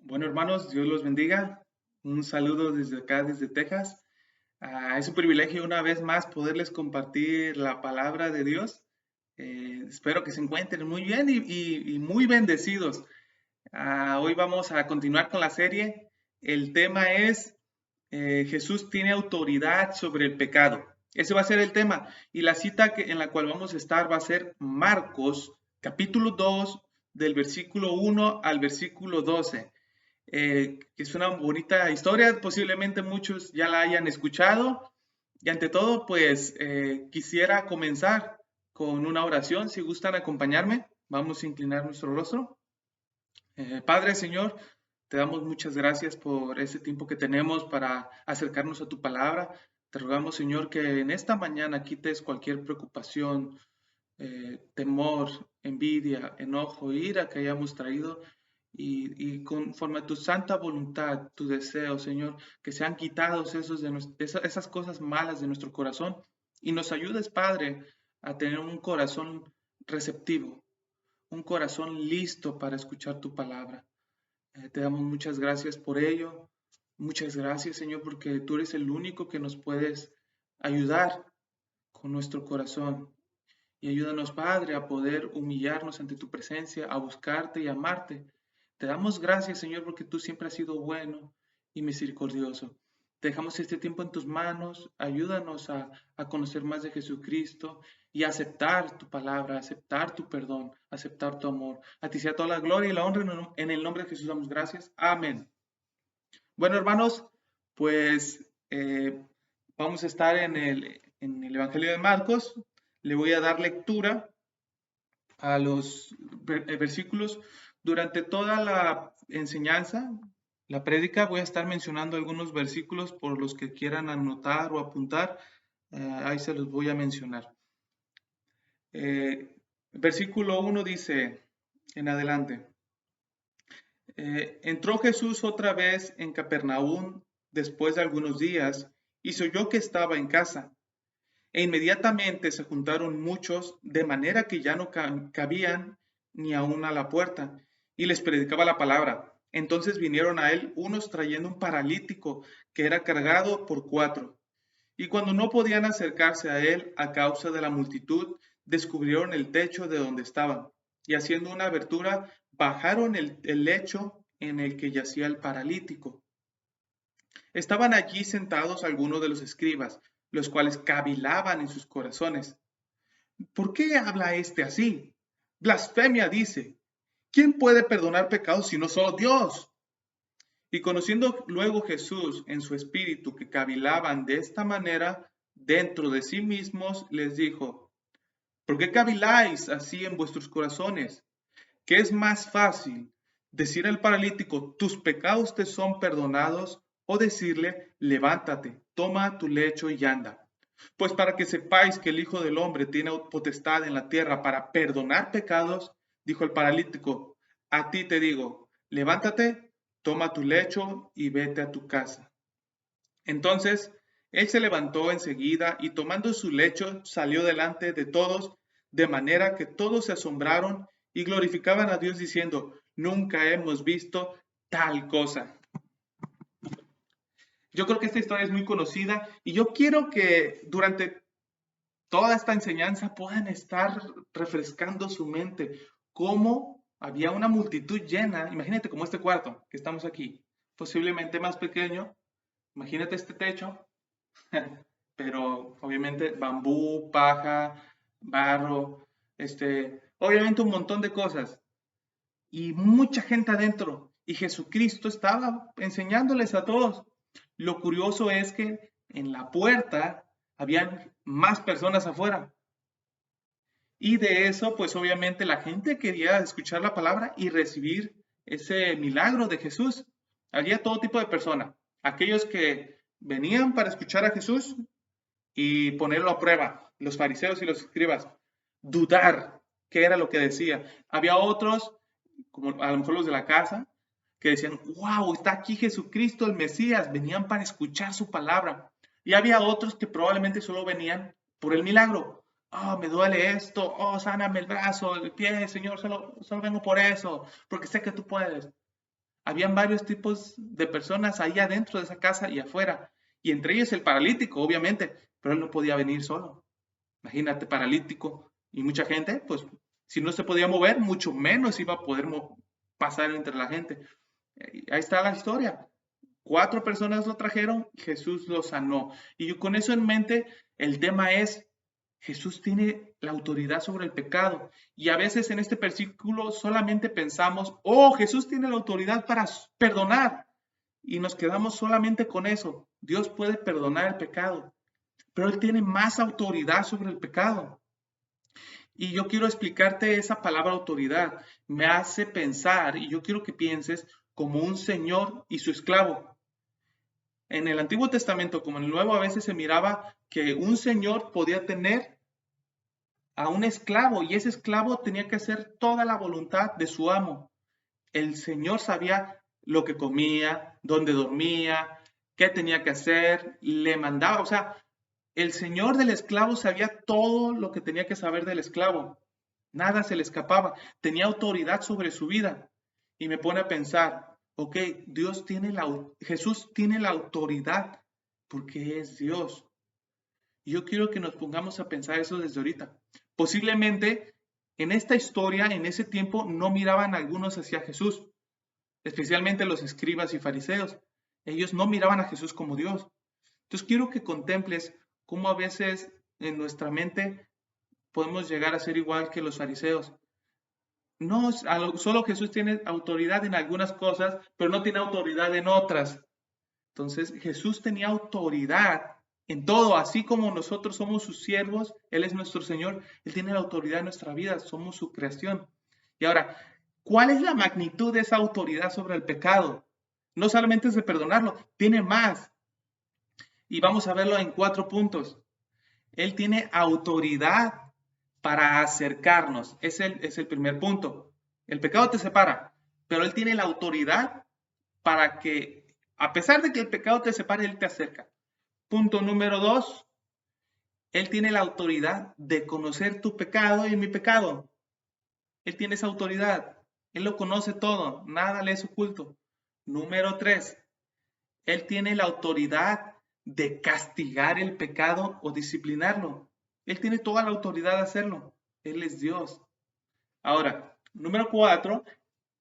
Bueno, hermanos, Dios los bendiga. Un saludo desde acá, desde Texas. Es un privilegio una vez más poderles compartir la palabra de Dios. Espero que se encuentren muy bien y muy bendecidos. Hoy vamos a continuar con la serie. El tema es Jesús tiene autoridad sobre el pecado. Ese va a ser el tema. Y la cita en la cual vamos a estar va a ser Marcos, capítulo 2, del versículo 1 al versículo 12. Es una bonita historia, posiblemente muchos ya la hayan escuchado. Y ante todo, pues quisiera comenzar con una oración. Si gustan acompañarme, vamos a inclinar nuestro rostro. Padre, Señor, te damos muchas gracias por ese tiempo que tenemos para acercarnos a tu palabra. Te rogamos, Señor, que en esta mañana quites cualquier preocupación, temor, envidia, enojo, ira que hayamos traído y conforme a tu santa voluntad, tu deseo, Señor, que sean quitados esas cosas malas de nuestro corazón y nos ayudes, Padre, a tener un corazón receptivo, un corazón listo para escuchar tu palabra. Te damos muchas gracias por ello. Muchas gracias, Señor, porque tú eres el único que nos puedes ayudar con nuestro corazón. Y ayúdanos, Padre, a poder humillarnos ante tu presencia, a buscarte y amarte. Te damos gracias, Señor, porque tú siempre has sido bueno y misericordioso. Te dejamos este tiempo en tus manos. Ayúdanos a conocer más de Jesucristo y a aceptar tu palabra, a aceptar tu perdón, a aceptar tu amor. A ti sea toda la gloria y la honra en el nombre de Jesús damos gracias. Amén. Bueno, hermanos, pues vamos a estar en el Evangelio de Marcos. Le voy a dar lectura a los versículos. Durante toda la enseñanza, la prédica, voy a estar mencionando algunos versículos por los que quieran anotar o apuntar. Ahí se los voy a mencionar. Versículo 1 dice en adelante. Entró Jesús otra vez en Capernaum después de algunos días y se oyó que estaba en casa. E inmediatamente se juntaron muchos, de manera que ya no cabían ni aún a la puerta, y les predicaba la palabra. Entonces vinieron a él unos trayendo un paralítico que era cargado por 4. Y cuando no podían acercarse a él a causa de la multitud, descubrieron el techo de donde estaban, y haciendo una abertura, bajaron el lecho en el que yacía el paralítico. Estaban allí sentados algunos de los escribas, los cuales cavilaban en sus corazones. ¿Por qué habla este así? Blasfemia dice. ¿Quién puede perdonar pecados sino solo Dios? Y conociendo luego Jesús en su espíritu que cavilaban de esta manera dentro de sí mismos, les dijo, ¿por qué caviláis así en vuestros corazones? ¿Qué es más fácil? ¿Decir al paralítico, tus pecados te son perdonados? ¿O decirle, levántate, toma tu lecho y anda? Pues para que sepáis que el Hijo del Hombre tiene potestad en la tierra para perdonar pecados, dijo el paralítico, a ti te digo, levántate, toma tu lecho y vete a tu casa. Entonces él se levantó enseguida y tomando su lecho salió delante de todos, de manera que todos se asombraron y glorificaban a Dios diciendo, nunca hemos visto tal cosa. Yo creo que esta historia es muy conocida y yo quiero que durante toda esta enseñanza puedan estar refrescando su mente. Cómo había una multitud llena, imagínate como este cuarto que estamos aquí, posiblemente más pequeño, imagínate este techo, pero obviamente bambú, paja, barro, obviamente un montón de cosas y mucha gente adentro y Jesucristo estaba enseñándoles a todos. Lo curioso es que en la puerta habían más personas afuera. Y de eso, pues obviamente la gente quería escuchar la palabra y recibir ese milagro de Jesús. Había todo tipo de personas. Aquellos que venían para escuchar a Jesús y ponerlo a prueba, los fariseos y los escribas, dudar qué era lo que decía. Había otros, como a lo mejor los de la casa, que decían, wow, está aquí Jesucristo, el Mesías, venían para escuchar su palabra. Y había otros que probablemente solo venían por el milagro. Oh, me duele esto, oh, sáname el brazo, el pie, Señor, solo vengo por eso, porque sé que tú puedes. habían varios tipos de personas ahí adentro de esa casa y afuera. Y entre ellos el paralítico, obviamente, pero él no podía venir solo. Imagínate, paralítico. Y mucha gente, pues, si no se podía mover, mucho menos iba a poder pasar entre la gente. Ahí está la historia. 4 personas lo trajeron, Jesús lo sanó. Y yo con eso en mente, el tema es, Jesús tiene la autoridad sobre el pecado. Y a veces en este versículo solamente pensamos, oh, Jesús tiene la autoridad para perdonar. Y nos quedamos solamente con eso. Dios puede perdonar el pecado, pero Él tiene más autoridad sobre el pecado. Y yo quiero explicarte esa palabra autoridad. Me hace pensar, y yo quiero que pienses, como un señor y su esclavo. En el Antiguo Testamento, como en el Nuevo, a veces se miraba que un señor podía tener a un esclavo y ese esclavo tenía que hacer toda la voluntad de su amo. El señor sabía lo que comía, dónde dormía, qué tenía que hacer, le mandaba, o sea, el señor del esclavo sabía todo lo que tenía que saber del esclavo. Nada se le escapaba. Tenía autoridad sobre su vida. Y me pone a pensar, ok, Jesús tiene la autoridad porque es Dios. Y yo quiero que nos pongamos a pensar eso desde ahorita. Posiblemente en esta historia, en ese tiempo, no miraban algunos hacia Jesús, especialmente los escribas y fariseos. Ellos no miraban a Jesús como Dios. Entonces quiero que contemples cómo a veces en nuestra mente podemos llegar a ser igual que los fariseos. No, solo Jesús tiene autoridad en algunas cosas, pero no tiene autoridad en otras. Entonces Jesús tenía autoridad en todo, así como nosotros somos sus siervos, Él es nuestro Señor, Él tiene la autoridad en nuestra vida, somos su creación. Y ahora, ¿cuál es la magnitud de esa autoridad sobre el pecado? No solamente es de perdonarlo, tiene más. Y vamos a verlo en 4 puntos. Él tiene autoridad para acercarnos. Es el primer punto. El pecado te separa, pero Él tiene la autoridad para que, a pesar de que el pecado te separe, Él te acerca. Punto número 2. Él tiene la autoridad de conocer tu pecado y mi pecado. Él tiene esa autoridad. Él lo conoce todo. Nada le es oculto. Número 3. Él tiene la autoridad de castigar el pecado o disciplinarlo. Él tiene toda la autoridad de hacerlo. Él es Dios. Ahora, número 4,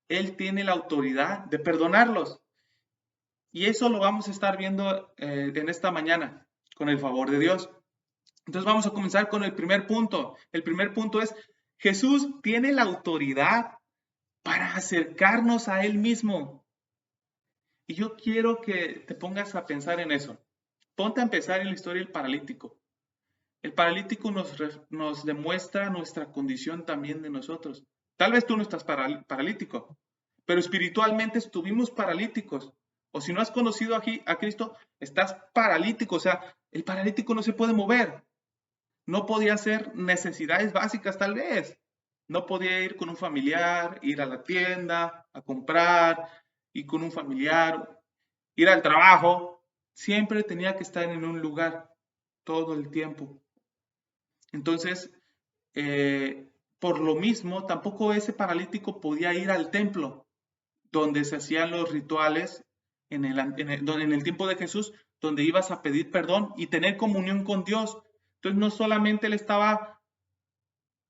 Él tiene la autoridad de perdonarlos. Y eso lo vamos a estar viendo en esta mañana, con el favor de Dios. Entonces vamos a comenzar con el primer punto. El primer punto es, Jesús tiene la autoridad para acercarnos a Él mismo. Y yo quiero que te pongas a pensar en eso. Ponte a empezar en la historia del paralítico. El paralítico nos demuestra nuestra condición también de nosotros. Tal vez tú no estás paralítico, pero espiritualmente estuvimos paralíticos. O si no has conocido a Cristo, estás paralítico. O sea, el paralítico no se puede mover. No podía hacer necesidades básicas tal vez. No podía ir con un familiar, ir a la tienda, a comprar, ir con un familiar, ir al trabajo. Siempre tenía que estar en un lugar todo el tiempo. Entonces, por lo mismo, tampoco ese paralítico podía ir al templo donde se hacían los rituales en el tiempo de Jesús, donde ibas a pedir perdón y tener comunión con Dios. Entonces, no solamente él estaba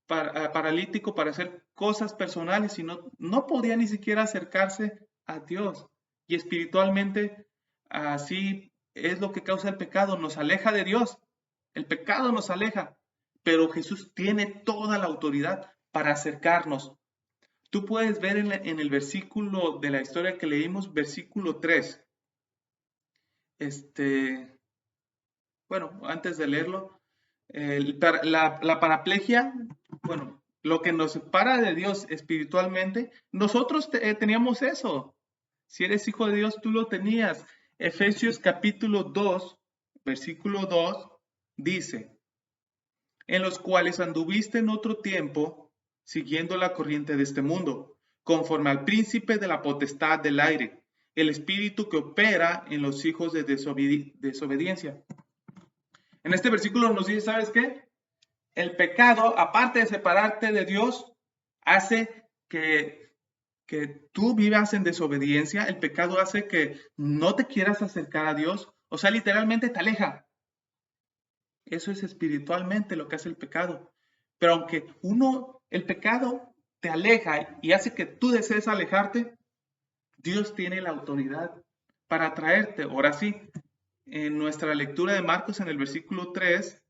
paralítico para hacer cosas personales, sino no podía ni siquiera acercarse a Dios. Y espiritualmente, así es lo que causa el pecado, nos aleja de Dios. El pecado nos aleja, pero Jesús tiene toda la autoridad para acercarnos. Tú puedes ver en el versículo de la historia que leímos, versículo 3. Bueno, antes de leerlo, la paraplegia, bueno, lo que nos separa de Dios espiritualmente, nosotros teníamos eso. Si eres hijo de Dios, tú lo tenías. Efesios capítulo 2, versículo 2, dice, en los cuales anduviste en otro tiempo, siguiendo la corriente de este mundo, conforme al príncipe de la potestad del aire, el espíritu que opera en los hijos de desobediencia. En este versículo nos dice, ¿sabes qué? El pecado, aparte de separarte de Dios, hace que que tú vivas en desobediencia, el pecado hace que no te quieras acercar a Dios, o sea, literalmente te aleja. Eso es espiritualmente lo que hace el pecado. Pero aunque el pecado te aleja y hace que tú desees alejarte, Dios tiene la autoridad para atraerte. Ahora sí, en nuestra lectura de Marcos, en el versículo 3,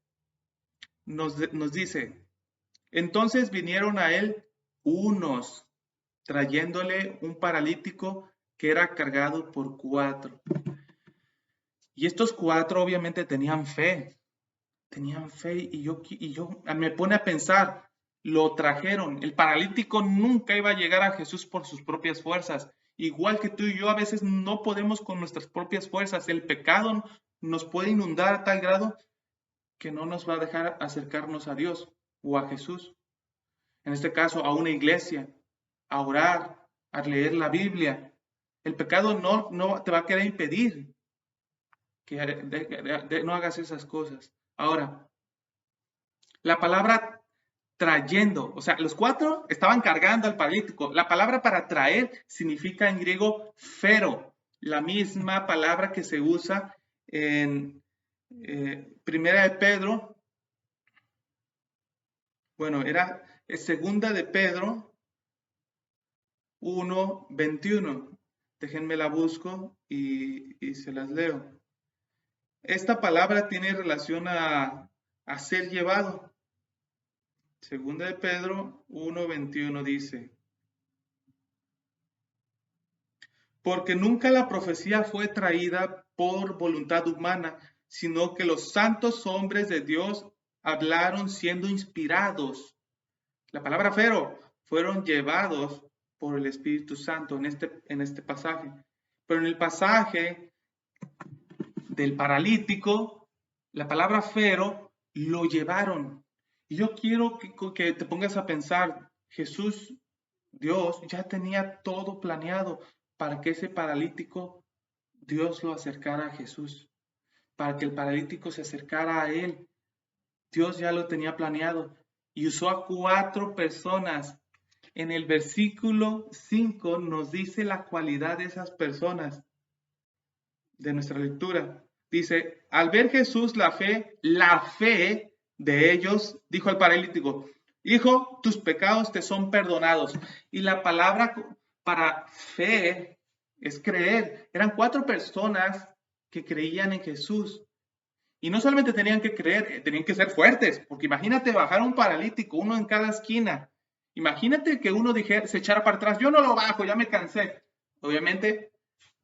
nos dice, entonces vinieron a él unos, trayéndole un paralítico que era cargado por 4. Y estos 4 obviamente tenían fe y yo me pone a pensar, lo trajeron, el paralítico nunca iba a llegar a Jesús por sus propias fuerzas, igual que tú y yo a veces no podemos con nuestras propias fuerzas, el pecado nos puede inundar a tal grado que no nos va a dejar acercarnos a Dios o a Jesús, en este caso a una iglesia, a orar, a leer la Biblia. El pecado no te va a querer impedir que no hagas esas cosas. Ahora, la palabra trayendo, o sea, los 4 estaban cargando al paralítico. La palabra para traer significa en griego fero, la misma palabra que se usa en Primera de Pedro, bueno, era Segunda de Pedro 1:21. Déjenme la busco y se las leo. Esta palabra tiene relación a ser llevado. Segunda de Pedro 1:21 dice, porque nunca la profecía fue traída por voluntad humana, sino que los santos hombres de Dios hablaron siendo inspirados. La palabra fero, fueron llevados por el Espíritu Santo en este pasaje. Pero en el pasaje del paralítico, la palabra fero, lo llevaron. Y yo quiero que te pongas a pensar, Jesús, Dios, ya tenía todo planeado para que ese paralítico, Dios lo acercara a Jesús, para que el paralítico se acercara a él. Dios ya lo tenía planeado y usó a 4 personas. En el versículo 5 nos dice la cualidad de esas personas de nuestra lectura. Dice, al ver Jesús la fe de ellos, dijo al paralítico, hijo, tus pecados te son perdonados. Y la palabra para fe es creer. Eran 4 personas que creían en Jesús. Y no solamente tenían que creer, tenían que ser fuertes, porque imagínate bajar a un paralítico, uno en cada esquina. Imagínate que uno se echara para atrás, yo no lo bajo, ya me cansé. Obviamente,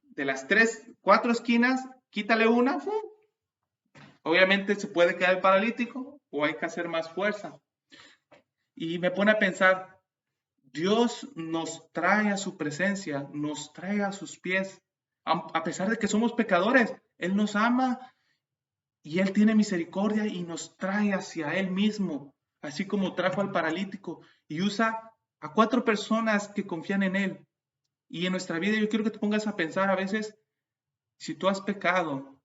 de las 4 esquinas, quítale una, ¡fum! Obviamente se puede quedar el paralítico o hay que hacer más fuerza. Y me pone a pensar, Dios nos trae a su presencia, nos trae a sus pies, a pesar de que somos pecadores, Él nos ama y Él tiene misericordia y nos trae hacia Él mismo, así como trajo al paralítico y usa a 4 personas que confían en Él. Y en nuestra vida yo quiero que te pongas a pensar a veces, si tú has pecado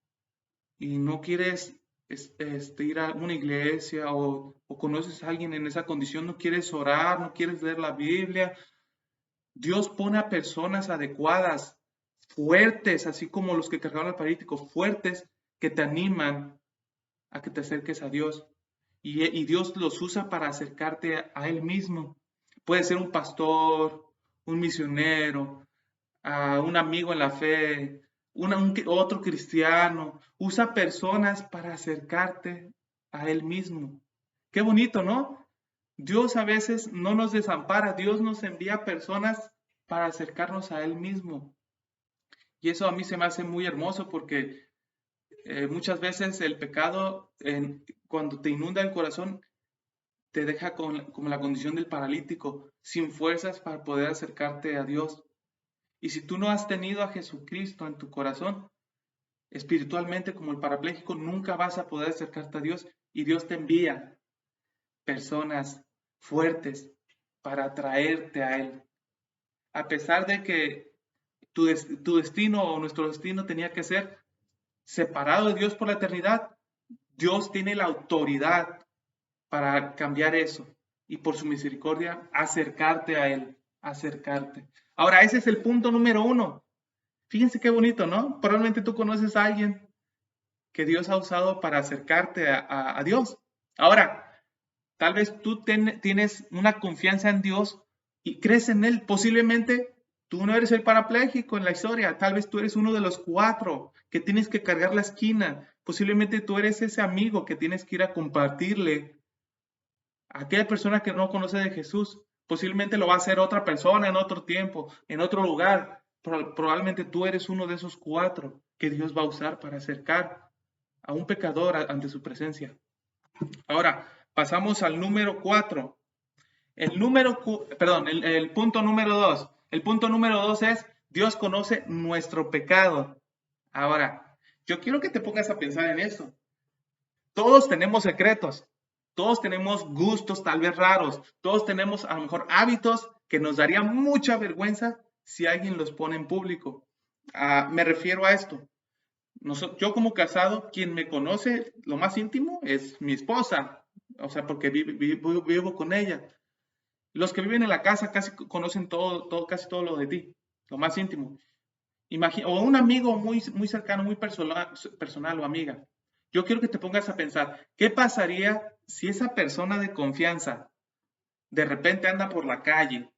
y no quieres ir a una iglesia o conoces a alguien en esa condición, no quieres orar, no quieres leer la Biblia, Dios pone a personas adecuadas, fuertes, así como los que cargaron al paralítico, fuertes, que te animan a que te acerques a Dios. Y Dios los usa para acercarte a Él mismo. Puede ser un pastor, un misionero, un amigo en la fe, otro cristiano. Usa personas para acercarte a Él mismo. Qué bonito, ¿no? Dios a veces no nos desampara, Dios nos envía personas para acercarnos a Él mismo. Y eso a mí se me hace muy hermoso porque muchas veces el pecado, cuando te inunda el corazón, te deja como la condición del paralítico, sin fuerzas para poder acercarte a Dios. Y si tú no has tenido a Jesucristo en tu corazón, espiritualmente como el parapléjico, nunca vas a poder acercarte a Dios y Dios te envía personas fuertes para atraerte a Él. A pesar de que tu destino o nuestro destino tenía que ser separado de Dios por la eternidad, Dios tiene la autoridad para cambiar eso y por su misericordia acercarte a Él, acercarte. Ahora, ese es el punto número uno. Fíjense qué bonito, ¿no? Probablemente tú conoces a alguien que Dios ha usado para acercarte a Dios. Ahora, tal vez tú tienes una confianza en Dios y crees en Él. Posiblemente tú no eres el parapléjico en la historia. Tal vez tú eres uno de los 4 que tienes que cargar la esquina. Posiblemente tú eres ese amigo que tienes que ir a compartirle a aquella persona que no conoce de Jesús. Posiblemente lo va a hacer otra persona en otro tiempo, en otro lugar. Probablemente tú eres uno de esos 4 que Dios va a usar para acercar a un pecador ante su presencia. Ahora, pasamos al número 4. El punto número 2. El punto número 2 es, Dios conoce nuestro pecado. Ahora, yo quiero que te pongas a pensar en esto. Todos tenemos secretos, todos tenemos gustos tal vez raros, todos tenemos a lo mejor hábitos que nos daría mucha vergüenza si alguien los pone en público. Me refiero a esto. Yo como casado, quien me conoce lo más íntimo es mi esposa, o sea, porque vivo con ella. Los que viven en la casa casi conocen casi todo lo de ti, lo más íntimo. O un amigo muy cercano, muy personal o amiga. Yo quiero que te pongas a pensar, ¿qué pasaría si esa persona de confianza de repente anda por la calle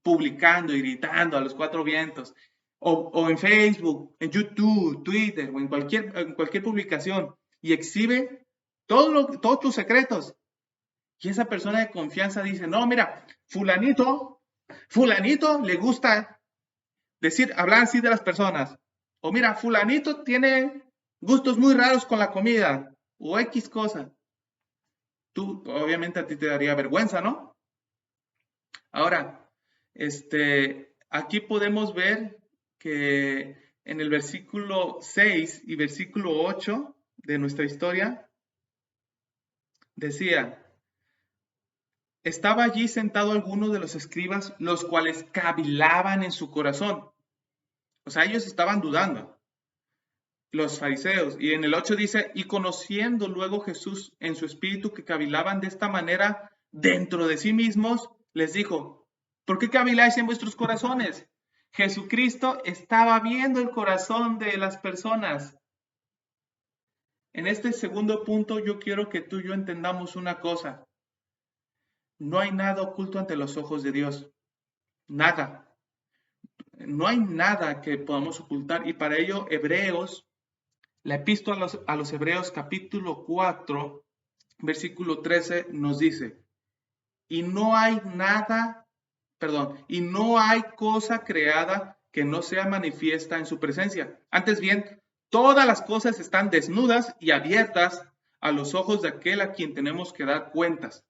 publicando y gritando a los 4 vientos, o en Facebook, en YouTube, Twitter, o en cualquier publicación, y exhibe todos tus secretos? Y esa persona de confianza dice, no, mira, fulanito le gusta hablar así de las personas. O mira, fulanito tiene gustos muy raros con la comida, o X cosa. Tú, obviamente a ti te daría vergüenza, ¿no? Ahora, aquí podemos ver que en el versículo 6 y versículo 8 de nuestra historia, decía, estaba allí sentado alguno de los escribas, los cuales cavilaban en su corazón. O sea, ellos estaban dudando, los fariseos. Y en el 8 dice, y conociendo luego Jesús en su espíritu que cavilaban de esta manera dentro de sí mismos, les dijo, ¿por qué caviláis en vuestros corazones? Jesucristo estaba viendo el corazón de las personas. En este segundo punto yo quiero que tú y yo entendamos una cosa. No hay nada oculto ante los ojos de Dios. Nada. No hay nada que podamos ocultar. Y para ello, la epístola a los Hebreos capítulo 4, versículo 13 nos dice, y no hay cosa creada que no sea manifiesta en su presencia. Antes bien, todas las cosas están desnudas y abiertas a los ojos de aquel a quien tenemos que dar cuentas.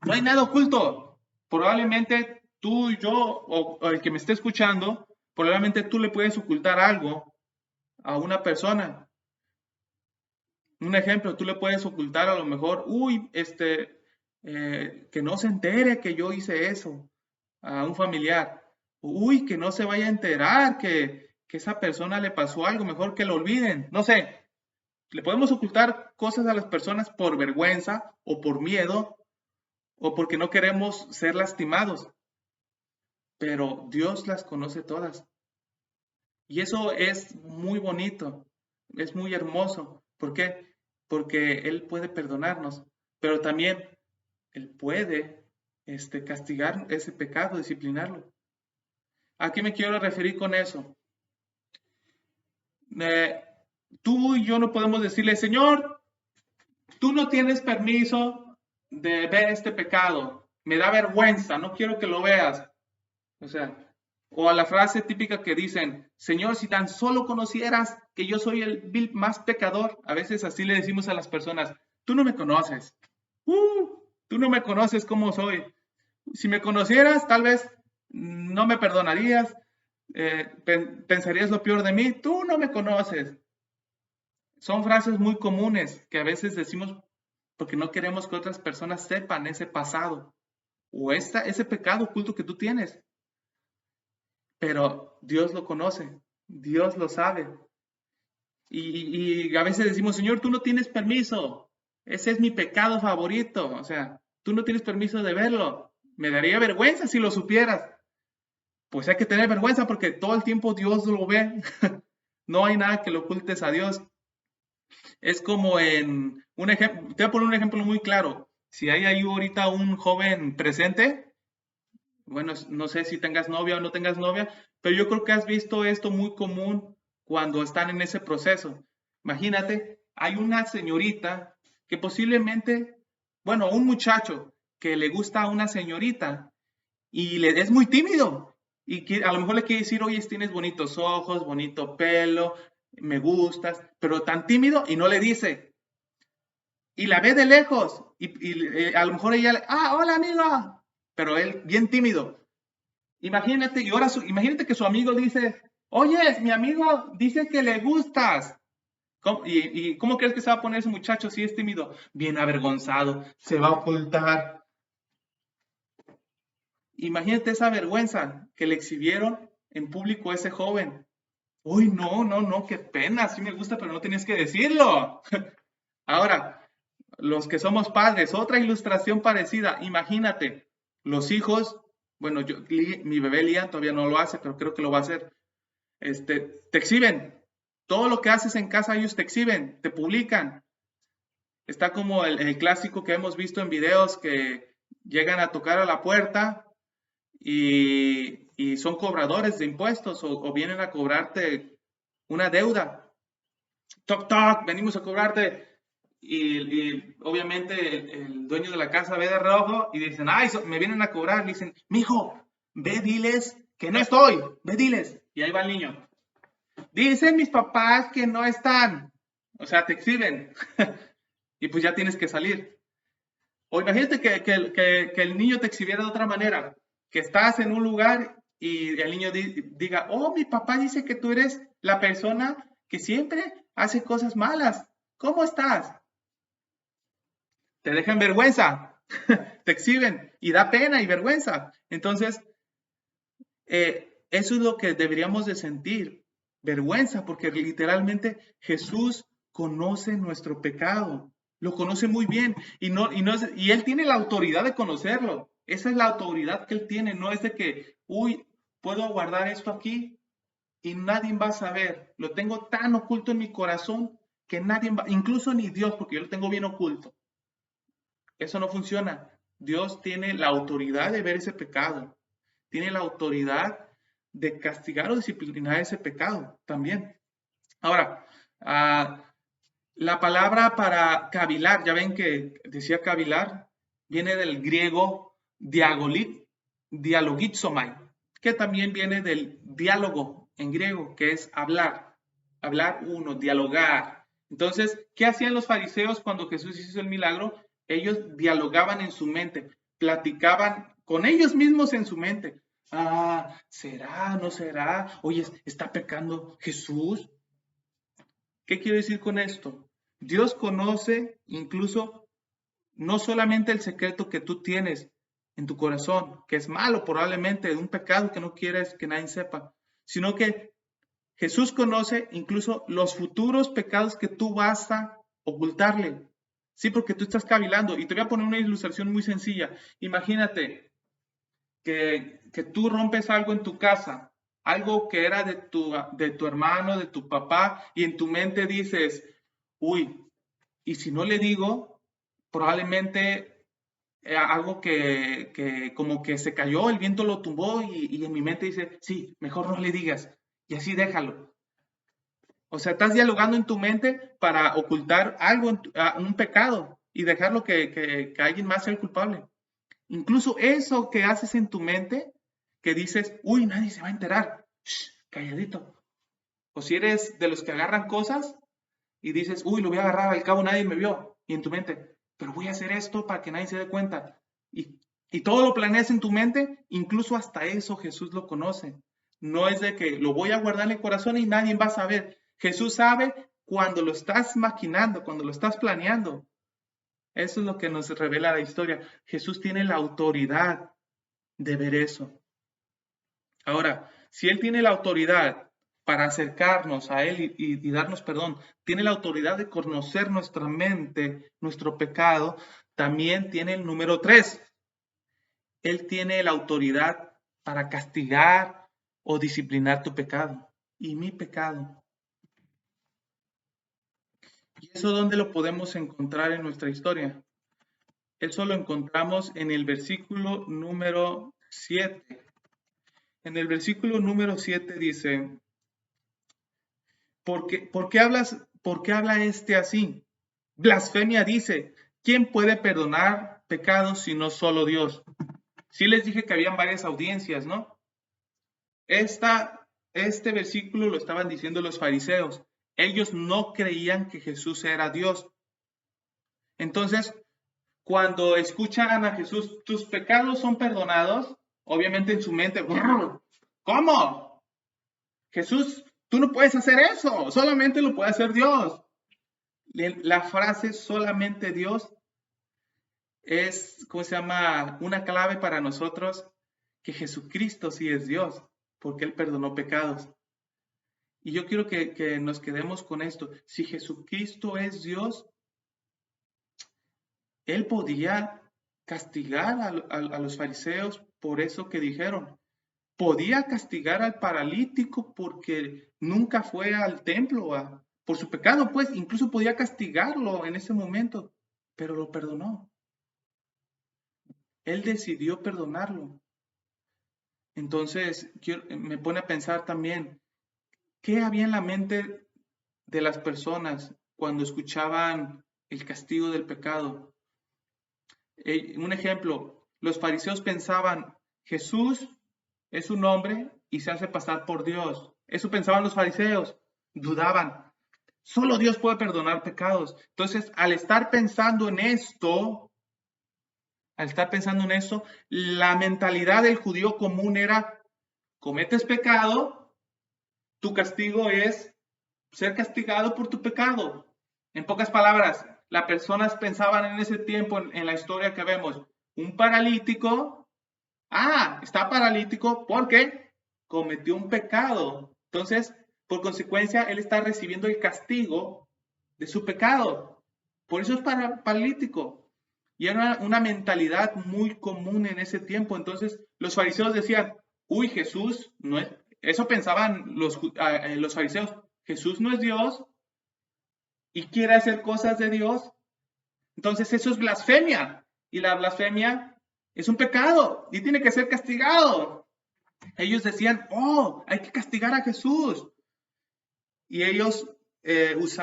No hay nada oculto. Probablemente tú y yo, o el que me esté escuchando, probablemente tú le puedes ocultar algo a una persona. Un ejemplo, tú le puedes ocultar a lo mejor, que no se entere que yo hice eso a un familiar. Que no se vaya a enterar que esa persona le pasó algo, mejor que lo olviden. No sé, le podemos ocultar cosas a las personas por vergüenza o por miedo o porque no queremos ser lastimados. Pero Dios las conoce todas. Y eso es muy bonito, es muy hermoso. ¿Por qué? Porque Él puede perdonarnos, pero también Él puede castigar ese pecado, disciplinarlo. ¿A qué me quiero referir con eso? Tú y yo no podemos decirle, Señor, tú no tienes permiso de ver este pecado, me da vergüenza, no quiero que lo veas. O sea, o a la frase típica que dicen, Señor, si tan solo conocieras que yo soy el vil más pecador, a veces así le decimos a las personas, tú no me conoces, tú no me conoces cómo soy. Si me conocieras, tal vez no me perdonarías, pensarías lo peor de mí, tú no me conoces. Son frases muy comunes que a veces decimos porque no queremos que otras personas sepan ese pasado o ese pecado oculto que tú tienes. Pero Dios lo conoce, Dios lo sabe. Y a veces decimos, Señor, tú no tienes permiso, ese es mi pecado favorito, o sea, tú no tienes permiso de verlo, me daría vergüenza si lo supieras. pues hay que tener vergüenza porque todo el tiempo Dios lo ve. No hay nada que lo ocultes a Dios. Es como en un ejemplo, te voy a poner un ejemplo muy claro. Si hay ahí ahorita un joven presente, bueno, no sé si tengas novia o no tengas novia, pero yo creo que has visto esto muy común cuando están en ese proceso. Imagínate, hay una señorita que posiblemente, bueno, un muchacho que le gusta a una señorita y le es muy tímido y a lo mejor le quiere decir, oye, tienes bonitos ojos, bonito pelo, me gustas, pero tan tímido y no le dice. Y la ve de lejos y a lo mejor ella, hola amiga, pero él bien tímido. Imagínate, y ahora imagínate que su amigo dice, oye, mi amigo dice que le gustas. ¿Y cómo crees que se va a poner ese muchacho si es tímido? Bien avergonzado, se va a ocultar. Imagínate esa vergüenza que le exhibieron en público a ese joven. Uy, no, no, no, qué pena, sí me gusta, pero no tenías que decirlo. Ahora, los que somos padres, otra ilustración parecida, imagínate, los hijos, bueno, mi bebé Lía todavía no lo hace, pero creo que lo va a hacer. Te exhiben. Todo lo que haces en casa ellos te exhiben, te publican. Está como el clásico que hemos visto en videos que llegan a tocar a la puerta y son cobradores de impuestos o vienen a cobrarte una deuda. Toc, toc, venimos a cobrarte. Y obviamente el dueño de la casa ve de rojo y dicen, ay, me vienen a cobrar. Le dicen, mijo, ve, diles que no estoy, ve, diles. Y ahí va el niño. Dicen mis papás que no están. O sea, te exhiben. Y pues ya tienes que salir. O imagínate que el niño te exhibiera de otra manera. Que estás en un lugar y el niño diga, oh, mi papá dice que tú eres la persona que siempre hace cosas malas. ¿Cómo estás? Te dejan vergüenza. Te exhiben y da pena y vergüenza. Entonces, eso es lo que deberíamos de sentir, vergüenza, porque literalmente Jesús conoce nuestro pecado, lo conoce muy bien y Él tiene la autoridad de conocerlo. Esa es la autoridad que Él tiene, no es de que, uy, puedo guardar esto aquí y nadie va a saber. Lo tengo tan oculto en mi corazón que nadie va, incluso ni Dios, porque yo lo tengo bien oculto. Eso no funciona. Dios tiene la autoridad de ver ese pecado, tiene la autoridad de castigar o disciplinar ese pecado también. Ahora, la palabra para cavilar, ya ven que decía cavilar, viene del griego dialogizomai, que también viene del diálogo en griego, que es hablar, hablar uno, dialogar. Entonces, ¿qué hacían los fariseos cuando Jesús hizo el milagro? Ellos dialogaban en su mente, platicaban con ellos mismos en su mente. ¿Será? ¿No será? Oye, ¿está pecando Jesús? ¿Qué quiero decir con esto? Dios conoce incluso no solamente el secreto que tú tienes en tu corazón, que es malo probablemente, de un pecado que no quieres que nadie sepa, sino que Jesús conoce incluso los futuros pecados que tú vas a ocultarle. Sí, porque tú estás cavilando. Y te voy a poner una ilustración muy sencilla. Imagínate que tú rompes algo en tu casa, algo que era de tu hermano, de tu papá, y en tu mente dices, uy, y si no le digo, probablemente algo que como que se cayó, el viento lo tumbó y en mi mente dice, sí, mejor no le digas y así déjalo. O sea, estás dialogando en tu mente para ocultar algo, un pecado y dejarlo que alguien más sea el culpable. Incluso eso que haces en tu mente, que dices, uy, nadie se va a enterar, shh, calladito. O si eres de los que agarran cosas y dices, uy, lo voy a agarrar, al cabo nadie me vio. Y en tu mente, pero voy a hacer esto para que nadie se dé cuenta. Y todo lo planeas en tu mente, incluso hasta eso Jesús lo conoce. No es de que lo voy a guardar en el corazón y nadie va a saber. Jesús sabe cuando lo estás maquinando, cuando lo estás planeando. Eso es lo que nos revela la historia. Jesús tiene la autoridad de ver eso. Ahora, si Él tiene la autoridad para acercarnos a Él y darnos perdón, tiene la autoridad de conocer nuestra mente, nuestro pecado, también tiene el número 3. Él tiene la autoridad para castigar o disciplinar tu pecado y mi pecado. ¿Y eso dónde lo podemos encontrar en nuestra historia? Eso lo encontramos en el versículo número 7. En el versículo número 7 dice, ¿por qué habla este así? Blasfemia dice, ¿quién puede perdonar pecados si no solo Dios? Sí les dije que habían varias audiencias, ¿no? Este versículo lo estaban diciendo los fariseos. Ellos no creían que Jesús era Dios. Entonces, cuando escuchan a Jesús, tus pecados son perdonados, obviamente en su mente, ¿cómo? Jesús, tú no puedes hacer eso, solamente lo puede hacer Dios. La frase solamente Dios es, ¿cómo se llama? Una clave para nosotros que Jesucristo sí es Dios, porque Él perdonó pecados. Y yo quiero que nos quedemos con esto. Si Jesucristo es Dios, Él podía castigar a los fariseos por eso que dijeron. Podía castigar al paralítico porque nunca fue al templo por su pecado, pues incluso podía castigarlo en ese momento, pero lo perdonó. Él decidió perdonarlo. Entonces, me pone a pensar también, ¿qué había en la mente de las personas cuando escuchaban el castigo del pecado? Un ejemplo, los fariseos pensaban, Jesús es un hombre y se hace pasar por Dios. Eso pensaban los fariseos, dudaban. Solo Dios puede perdonar pecados. Entonces, al estar pensando en esto, la mentalidad del judío común era, cometes pecado, tu castigo es ser castigado por tu pecado. En pocas palabras, las personas pensaban en ese tiempo, en la historia que vemos, un paralítico, está paralítico porque cometió un pecado. Entonces, por consecuencia, él está recibiendo el castigo de su pecado. Por eso es paralítico. Y era una mentalidad muy común en ese tiempo. Entonces, los fariseos decían, uy, Jesús no es, eso pensaban los fariseos, Jesús no es Dios y quiere hacer cosas de Dios. Entonces, eso es blasfemia. Y la blasfemia es un pecado y tiene que ser castigado. Ellos decían, hay que castigar a Jesús. Y ellos ellos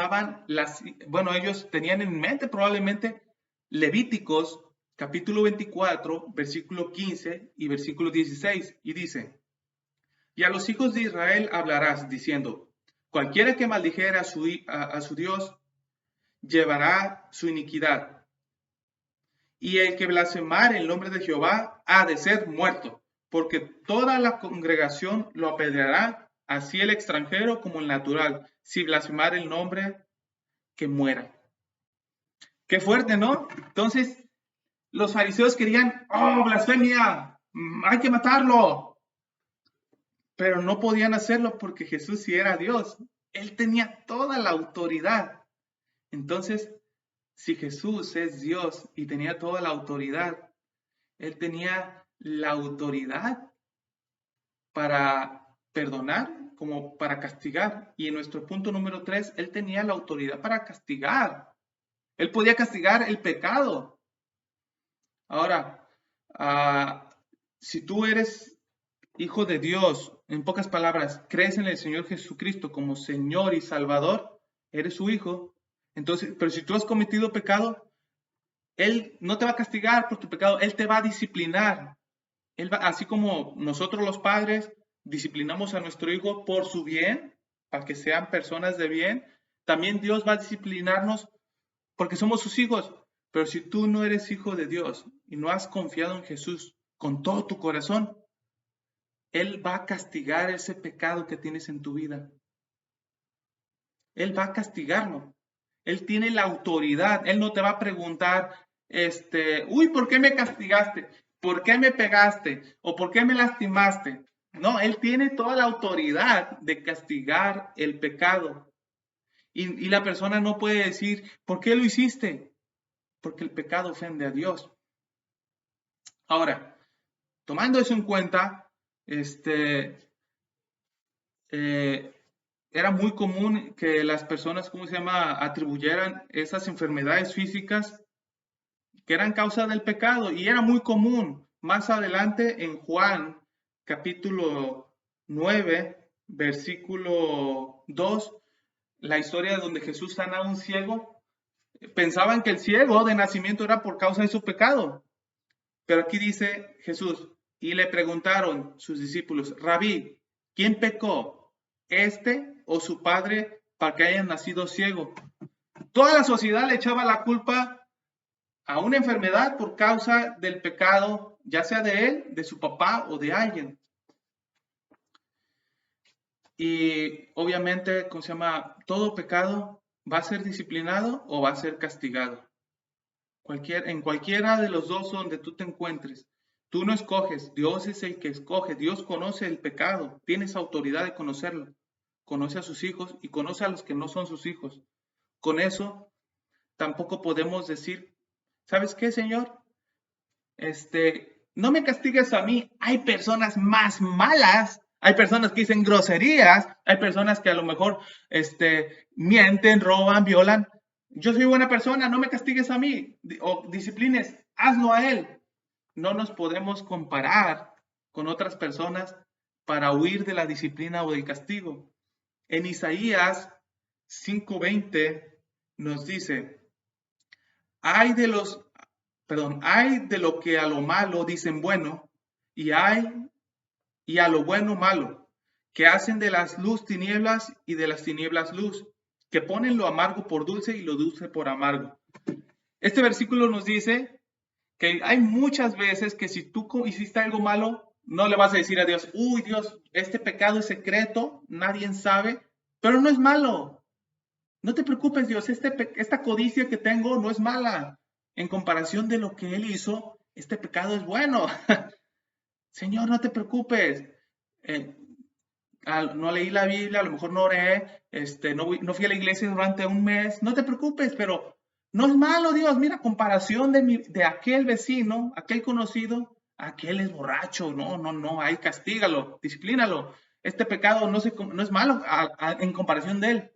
tenían en mente probablemente Levíticos capítulo 24, versículo 15 y versículo 16, y dice, y a los hijos de Israel hablarás diciendo, cualquiera que maldijera a su Dios, llevará su iniquidad. Y el que blasfemare el nombre de Jehová ha de ser muerto, porque toda la congregación lo apedreará, así el extranjero como el natural, si blasfemare el nombre, que muera. Qué fuerte, ¿no? Entonces, los fariseos querían, blasfemia, hay que matarlo. Pero no podían hacerlo porque Jesús sí era Dios. Él tenía toda la autoridad. Entonces, si Jesús es Dios y tenía toda la autoridad, Él tenía la autoridad para perdonar como para castigar. Y en nuestro punto número 3, Él tenía la autoridad para castigar. Él podía castigar el pecado. Ahora, si tú eres hijo de Dios, en pocas palabras, crees en el Señor Jesucristo como Señor y Salvador, eres su hijo. Entonces, pero si tú has cometido pecado, Él no te va a castigar por tu pecado, Él te va a disciplinar. Así como nosotros los padres disciplinamos a nuestro hijo por su bien, para que sean personas de bien, también Dios va a disciplinarnos porque somos sus hijos. Pero si tú no eres hijo de Dios y no has confiado en Jesús con todo tu corazón, Él va a castigar ese pecado que tienes en tu vida. Él va a castigarlo. Él tiene la autoridad. Él no te va a preguntar, ¿por qué me castigaste? ¿Por qué me pegaste? ¿O por qué me lastimaste? No, Él tiene toda la autoridad de castigar el pecado. Y la persona no puede decir, ¿por qué lo hiciste? Porque el pecado ofende a Dios. Ahora, tomando eso en cuenta, este, eh, era muy común que las personas, ¿cómo se llama?, atribuyeran esas enfermedades físicas que eran causa del pecado, y era muy común. Más adelante en Juan, capítulo 9, versículo 2, la historia donde Jesús sana a un ciego, pensaban que el ciego de nacimiento era por causa de su pecado. Pero aquí dice Jesús, y le preguntaron sus discípulos, Rabí, ¿quién pecó? ¿Este o su padre para que haya nacido ciego? Toda la sociedad le echaba la culpa a una enfermedad por causa del pecado, ya sea de él, de su papá o de alguien. Y obviamente, ¿cómo se llama? Todo pecado va a ser disciplinado o va a ser castigado. En cualquiera de los dos donde tú te encuentres, tú no escoges, Dios es el que escoge, Dios conoce el pecado, tienes autoridad de conocerlo, conoce a sus hijos y conoce a los que no son sus hijos. Con eso, tampoco podemos decir, ¿sabes qué, Señor? No me castigues a mí, hay personas más malas, hay personas que dicen groserías, hay personas que a lo mejor mienten, roban, violan. Yo soy buena persona, no me castigues a mí, o disciplines, hazlo a él. No nos podemos comparar con otras personas para huir de la disciplina o del castigo. En Isaías 5:20 nos dice, hay de los hay de lo que a lo malo dicen bueno, y a lo bueno malo, que hacen de las luz tinieblas y de las tinieblas luz, que ponen lo amargo por dulce y lo dulce por amargo. Este versículo nos dice que hay muchas veces que si tú hiciste algo malo, no le vas a decir a Dios, uy Dios, este pecado es secreto, nadie sabe, pero no es malo. No te preocupes, Dios, esta codicia que tengo no es mala. En comparación de lo que Él hizo, este pecado es bueno. Señor, no te preocupes. Eh, no leí la Biblia, a lo mejor no oré, no fui a la iglesia durante un mes. No te preocupes, pero no es malo, Dios. Mira, comparación de aquel vecino, aquel conocido, aquel es borracho. No, ahí castígalo, disciplínalo. Este pecado no es malo en comparación de él.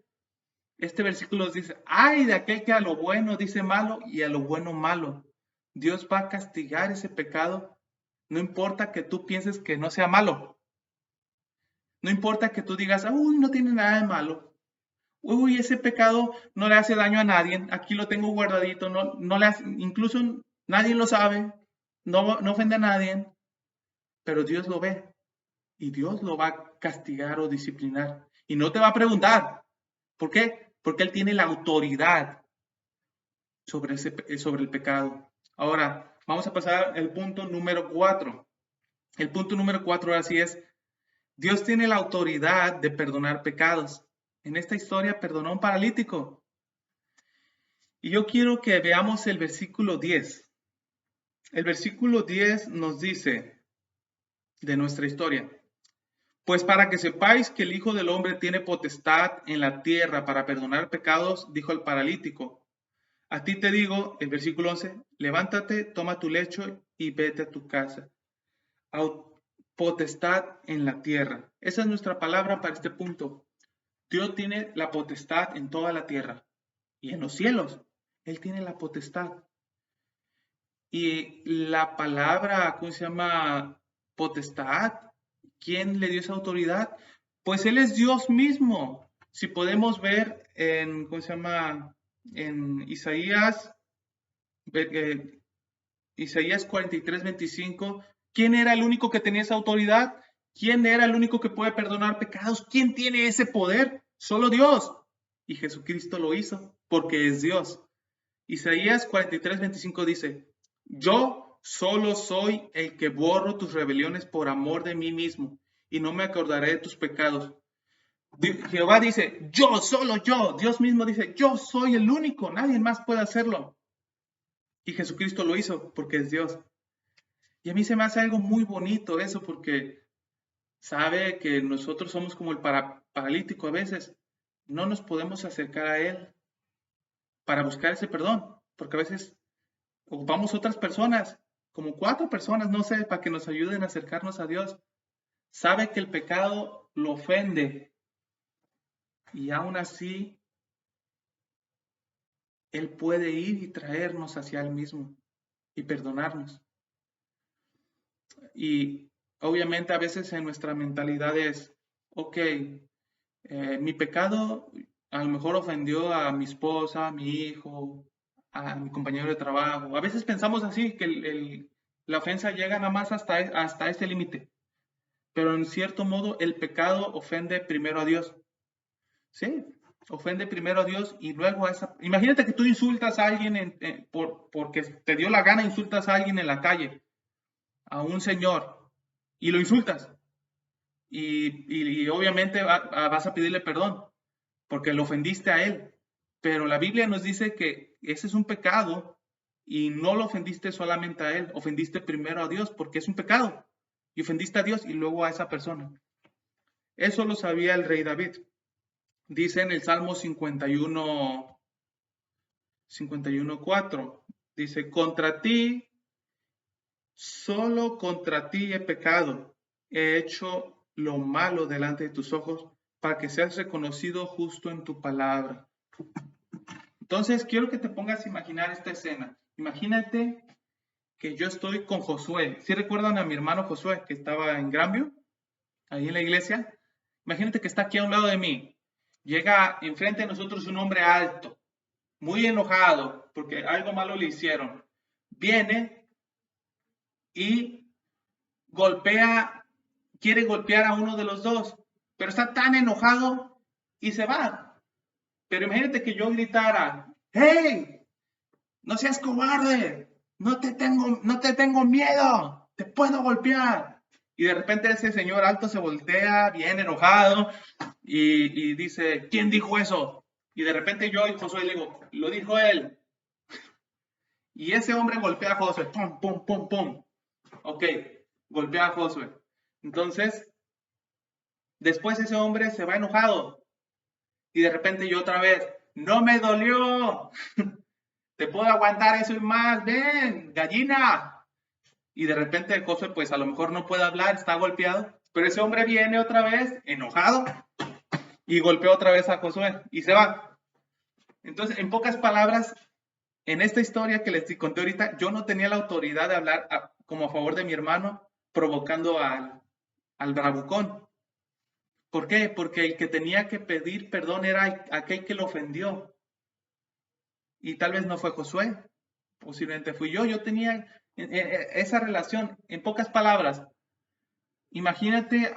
Este versículo dice, ay de aquel que a lo bueno dice malo y a lo bueno malo. Dios va a castigar ese pecado. No importa que tú pienses que no sea malo. No importa que tú digas, uy, no tiene nada de malo. Uy, ese pecado no le hace daño a nadie. Aquí lo tengo guardadito. No le hace, incluso nadie lo sabe. No ofende a nadie. Pero Dios lo ve. Y Dios lo va a castigar o disciplinar. Y no te va a preguntar. ¿Por qué? Porque Él tiene la autoridad sobre el pecado. Ahora, vamos a pasar al punto número 4. El punto número 4 así es, Dios tiene la autoridad de perdonar pecados. En esta historia perdonó a un paralítico. Y yo quiero que veamos el versículo 10. El versículo 10 nos dice de nuestra historia, pues para que sepáis que el Hijo del Hombre tiene potestad en la tierra para perdonar pecados, dijo el paralítico. A ti te digo, el versículo 11, levántate, toma tu lecho y vete a tu casa. Potestad en la tierra. Esa es nuestra palabra para este punto. Dios tiene la potestad en toda la tierra y en los cielos. Él tiene la potestad. Y la palabra, ¿cómo se llama? Potestad. ¿Quién le dio esa autoridad? Pues Él es Dios mismo. Si podemos ver en, ¿cómo se llama? En Isaías 43:25, ¿quién era el único que tenía esa autoridad? ¿Quién era el único que puede perdonar pecados? ¿Quién tiene ese poder? Solo Dios. Y Jesucristo lo hizo porque es Dios. Isaías 43:25 dice, yo solo soy el que borro tus rebeliones por amor de mí mismo y no me acordaré de tus pecados. Jehová dice, solo yo. Dios mismo dice, yo soy el único, nadie más puede hacerlo. Y Jesucristo lo hizo porque es Dios. Y a mí se me hace algo muy bonito eso porque sabe que nosotros somos como el paralítico a veces. No nos podemos acercar a Él para buscar ese perdón, porque a veces ocupamos otras personas, como 4 personas, no sé, para que nos ayuden a acercarnos a Dios. sabe que el pecado lo ofende y aún así Él puede ir y traernos hacia Él mismo y perdonarnos. Y obviamente a veces en nuestra mentalidad es, ok, mi pecado a lo mejor ofendió a mi esposa, a mi hijo, a mi compañero de trabajo. A veces pensamos así, que la ofensa llega nada más hasta ese límite. Pero en cierto modo el pecado ofende primero a Dios. Sí, ofende primero a Dios y luego a esa... Imagínate que tú insultas a alguien porque te dio la gana, insultas a alguien en la calle, a un señor, y lo insultas. Y obviamente vas a pedirle perdón porque lo ofendiste a él. Pero la Biblia nos dice que ese es un pecado y no lo ofendiste solamente a él, ofendiste primero a Dios porque es un pecado. Y ofendiste a Dios y luego a esa persona. Eso lo sabía el rey David. Dice en el Salmo 51:4, dice, contra ti, solo contra ti he pecado, he hecho lo malo delante de tus ojos para que seas reconocido justo en tu palabra. Entonces, quiero que te pongas a imaginar esta escena. Imagínate que yo estoy con Josué. ¿Sí recuerdan a mi hermano Josué que estaba en Granview, ahí en la iglesia? Imagínate que está aquí a un lado de mí. Llega enfrente de nosotros un hombre alto, muy enojado porque algo malo le hicieron. Viene y quiere golpear a uno de los dos, pero está tan enojado y se va. Pero imagínate que yo gritara, ¡hey! No seas cobarde, no te tengo miedo, te puedo golpear. Y de repente ese señor alto se voltea, bien enojado, y dice, ¿quién dijo eso? Y de repente yo y Josué le digo, lo dijo él. Y ese hombre golpea a Josué, pum, pum, pum, pum. Ok, golpea a Josué. Entonces, después ese hombre se va enojado. Y de repente yo otra vez, no me dolió. Te puedo aguantar eso y más, ven, gallina. Y de repente Josué, pues a lo mejor no puede hablar, está golpeado. Pero ese hombre viene otra vez, enojado, y golpea otra vez a Josué y se va. Entonces, en pocas palabras, en esta historia que les conté ahorita, yo no tenía la autoridad de hablar como a favor de mi hermano, provocando al bravucón. ¿Por qué? Porque el que tenía que pedir perdón era aquel que lo ofendió. Y tal vez no fue Josué, posiblemente fui yo. Yo tenía esa relación. En pocas palabras, imagínate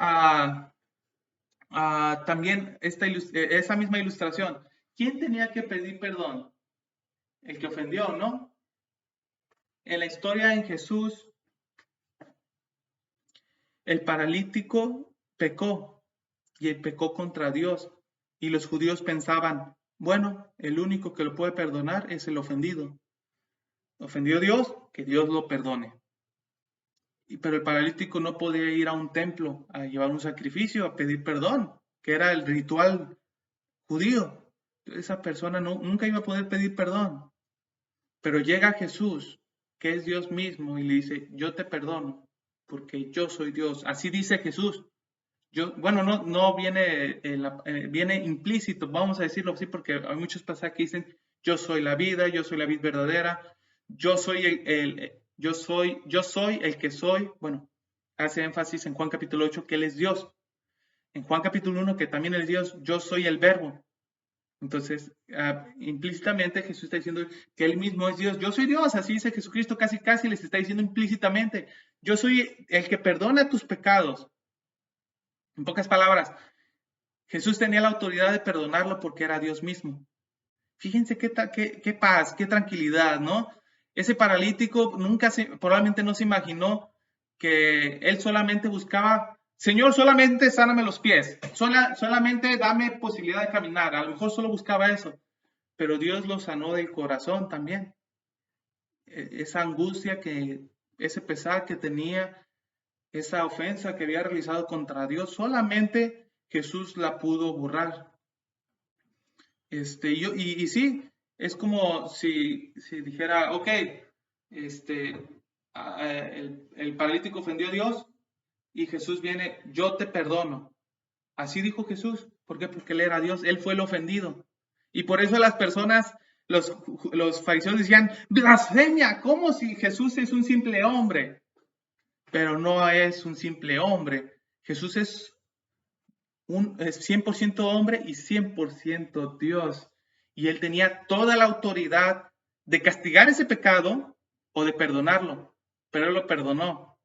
también esa misma ilustración. ¿Quién tenía que pedir perdón? El que ofendió, ¿no? En la historia en Jesús, el paralítico pecó y él pecó contra Dios. Y los judíos pensaban, bueno, el único que lo puede perdonar es el ofendido. Ofendió a Dios, que Dios lo perdone. Pero el paralítico no podía ir a un templo a llevar un sacrificio, a pedir perdón, que era el ritual judío. Esa persona nunca iba a poder pedir perdón. Pero llega Jesús, que es Dios mismo, y le dice, yo te perdono, porque yo soy Dios. Así dice Jesús. Bueno, no viene, viene implícito, vamos a decirlo así, porque hay muchos pasajes que dicen, yo soy la vida, yo soy la vida verdadera, yo soy el que soy. Bueno, hace énfasis en Juan capítulo 8 que Él es Dios. En Juan capítulo 1 que también es Dios, yo soy el verbo. Entonces, implícitamente Jesús está diciendo que Él mismo es Dios. Yo soy Dios, así dice Jesucristo, casi casi les está diciendo implícitamente. Yo soy el que perdona tus pecados. En pocas palabras, Jesús tenía la autoridad de perdonarlo porque era Dios mismo. Fíjense qué paz, qué tranquilidad, ¿no? Ese paralítico probablemente no se imaginó que él solamente buscaba, Señor, solamente sáname los pies, solamente dame posibilidad de caminar. A lo mejor solo buscaba eso, pero Dios lo sanó del corazón también. Esa angustia, ese pesar que tenía, esa ofensa que había realizado contra Dios, solamente Jesús la pudo borrar. Y sí, es como si dijera, ok, el paralítico ofendió a Dios, y Jesús viene, yo te perdono. Así dijo Jesús. ¿Por qué? Porque Él era Dios, Él fue el ofendido. Y por eso las personas, los fariseos decían, blasfemia, ¿cómo si Jesús es un simple hombre? Pero no es un simple hombre. Jesús es 100% hombre y 100% Dios. Y Él tenía toda la autoridad de castigar ese pecado o de perdonarlo, pero Él lo perdonó.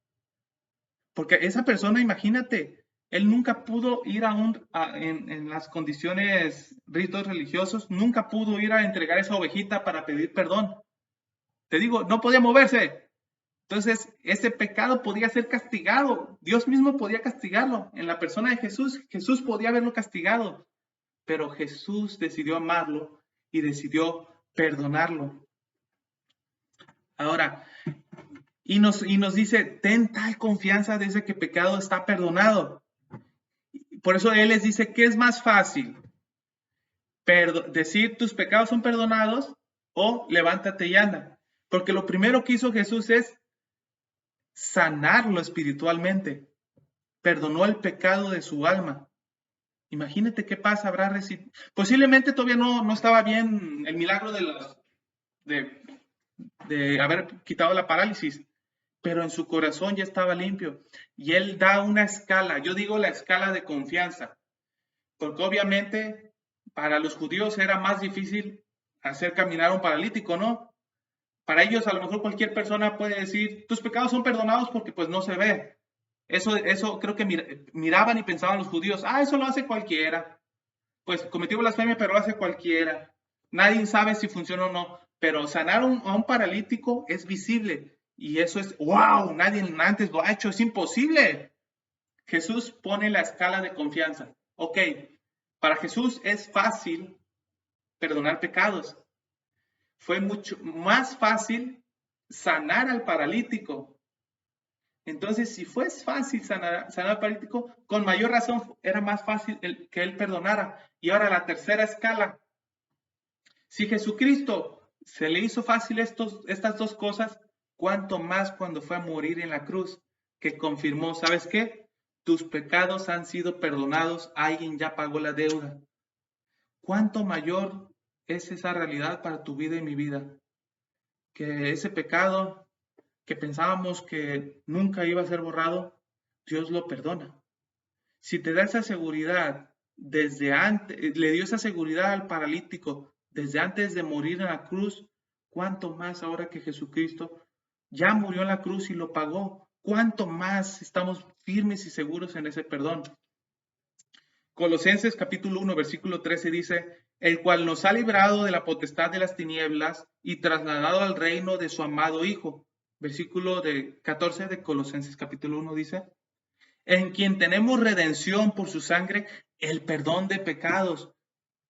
Porque esa persona, imagínate, él nunca pudo ir en las condiciones, ritos religiosos, nunca pudo ir a entregar esa ovejita para pedir perdón. Te digo, no podía moverse. Entonces, ese pecado podía ser castigado. Dios mismo podía castigarlo. En la persona de Jesús, Jesús podía haberlo castigado. Pero Jesús decidió amarlo y decidió perdonarlo. Ahora, y nos dice, ten tal confianza de ese que pecado está perdonado. Por eso Él les dice, ¿qué es más fácil? Decir tus pecados son perdonados o levántate y anda. Porque lo primero que hizo Jesús es sanarlo espiritualmente. Perdonó el pecado de su alma. Imagínate qué paz habrá recibido. Posiblemente todavía no estaba bien el milagro de haber quitado la parálisis, pero en su corazón ya estaba limpio. Y Él da una escala, yo digo la escala de confianza, porque obviamente para los judíos era más difícil hacer caminar a un paralítico, ¿no? Para ellos a lo mejor cualquier persona puede decir, tus pecados son perdonados porque pues no se ve. Eso creo que miraban y pensaban los judíos, eso lo hace cualquiera. Pues cometió blasfemia, pero lo hace cualquiera. Nadie sabe si funciona o no, pero sanar a un paralítico es visible. Y eso es, wow, nadie antes lo ha hecho, es imposible. Jesús pone la escala de confianza. Ok, para Jesús es fácil perdonar pecados. Fue mucho más fácil sanar al paralítico. Entonces, si fue fácil sanar al paralítico, con mayor razón era más fácil que él perdonara. Y ahora la tercera escala. Si Jesucristo se le hizo fácil estas dos cosas, ¿cuánto más cuando fue a morir en la cruz? Que confirmó, ¿sabes qué? Tus pecados han sido perdonados, alguien ya pagó la deuda. ¿Cuánto mayor es esa realidad para tu vida y mi vida? Que ese pecado que pensábamos que nunca iba a ser borrado, Dios lo perdona. Si te da esa seguridad desde antes, le dio esa seguridad al paralítico desde antes de morir en la cruz, ¿cuánto más ahora que Jesucristo ya murió en la cruz y lo pagó? ¿Cuánto más estamos firmes y seguros en ese perdón? Colosenses capítulo 1, versículo 13 dice, el cual nos ha librado de la potestad de las tinieblas y trasladado al reino de su amado Hijo. Versículo 14 de Colosenses capítulo 1 dice, en quien tenemos redención por su sangre, el perdón de pecados.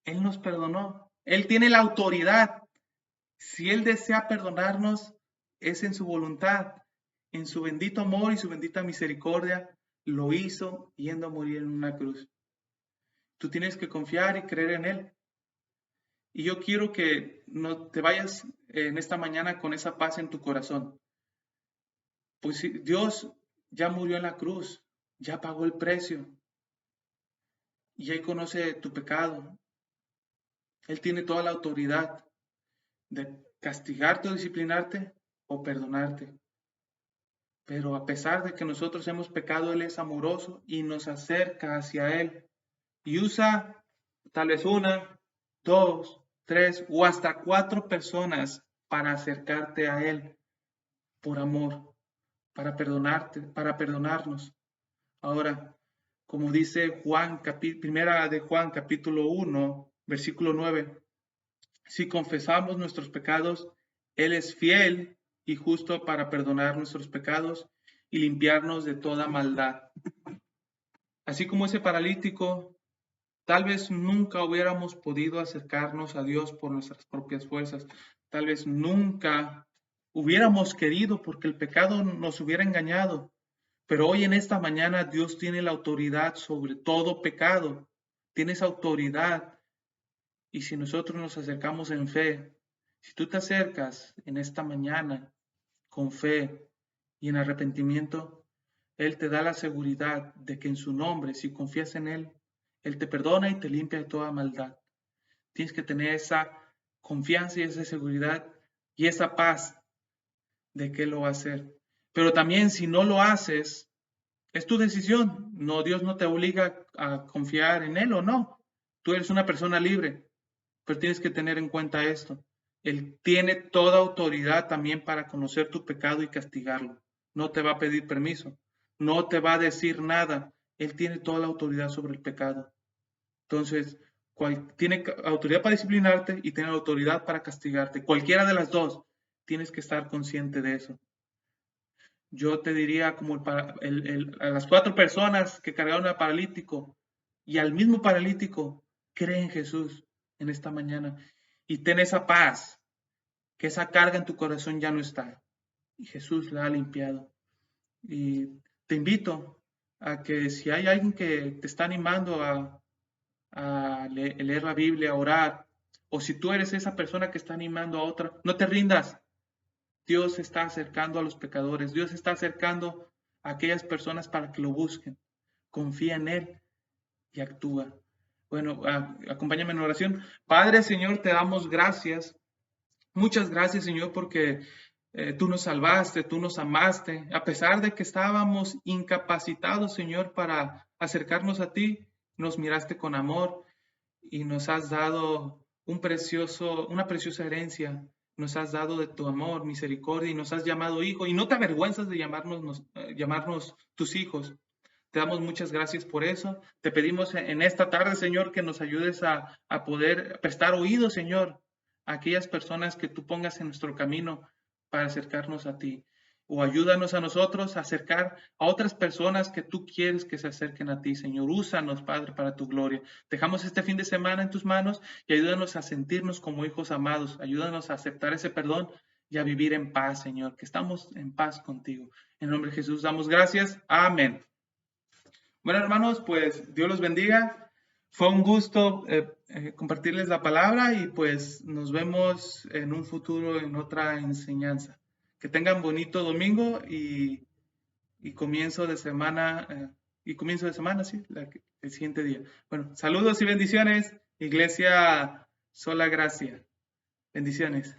Él nos perdonó. Él tiene la autoridad. Si Él desea perdonarnos, es en su voluntad, en su bendito amor y su bendita misericordia, lo hizo yendo a morir en una cruz. Tú tienes que confiar y creer en Él. Y yo quiero que no te vayas en esta mañana con esa paz en tu corazón. Pues Dios ya murió en la cruz, ya pagó el precio. Y Él conoce tu pecado. Él tiene toda la autoridad de castigarte o disciplinarte o perdonarte. Pero a pesar de que nosotros hemos pecado, Él es amoroso y nos acerca hacia Él. Y usa tal vez 1, 2, 3 o hasta 4 personas para acercarte a Él por amor, para perdonarte, para perdonarnos. Ahora, como dice primera de Juan capítulo 1, versículo 9, si confesamos nuestros pecados, Él es fiel y justo para perdonar nuestros pecados y limpiarnos de toda maldad. Así como ese paralítico, tal vez nunca hubiéramos podido acercarnos a Dios por nuestras propias fuerzas. Tal vez nunca hubiéramos querido porque el pecado nos hubiera engañado. Pero hoy en esta mañana Dios tiene la autoridad sobre todo pecado. Tiene esa autoridad. Y si nosotros nos acercamos en fe, si tú te acercas en esta mañana con fe y en arrepentimiento, Él te da la seguridad de que en su nombre, si confías en Él te perdona y te limpia de toda maldad. Tienes que tener esa confianza y esa seguridad y esa paz de que Él lo va a hacer. Pero también si no lo haces, es tu decisión. No, Dios no te obliga a confiar en Él o no. Tú eres una persona libre, pero tienes que tener en cuenta esto. Él tiene toda autoridad también para conocer tu pecado y castigarlo. No te va a pedir permiso, no te va a decir nada. Él tiene toda la autoridad sobre el pecado. Entonces, tiene autoridad para disciplinarte y tiene autoridad para castigarte. Cualquiera de las dos, tienes que estar consciente de eso. Yo te diría como a las 4 personas que cargaron al paralítico y al mismo paralítico, cree en Jesús en esta mañana y ten esa paz, que esa carga en tu corazón ya no está. Y Jesús la ha limpiado. Y te invito a que si hay alguien que te está animando a leer la Biblia, a orar, o si tú eres esa persona que está animando a otra, no te rindas. Dios se está acercando a los pecadores, Dios se está acercando a aquellas personas para que lo busquen. Confía en Él y actúa. Bueno, acompáñame en oración. Padre, Señor, te damos gracias. Muchas gracias, Señor, porque tú nos salvaste, tú nos amaste, a pesar de que estábamos incapacitados, Señor, para acercarnos a ti, nos miraste con amor y nos has dado una preciosa herencia. Nos has dado de tu amor, misericordia y nos has llamado hijo y no te avergüenzas de llamarnos tus hijos. Te damos muchas gracias por eso. Te pedimos en esta tarde, Señor, que nos ayudes a poder prestar oído, Señor, a aquellas personas que tú pongas en nuestro camino para acercarnos a ti. O ayúdanos a nosotros a acercar a otras personas que tú quieres que se acerquen a ti, Señor. Úsanos, Padre, para tu gloria. Dejamos este fin de semana en tus manos y ayúdanos a sentirnos como hijos amados. Ayúdanos a aceptar ese perdón y a vivir en paz, Señor, que estamos en paz contigo. En nombre de Jesús damos gracias. Amén. Bueno, hermanos, pues Dios los bendiga. Fue un gusto compartirles la palabra y pues nos vemos en un futuro en otra enseñanza. Que tengan bonito domingo y comienzo de semana, sí, el siguiente día. Bueno, saludos y bendiciones, Iglesia Sola Gracia. Bendiciones.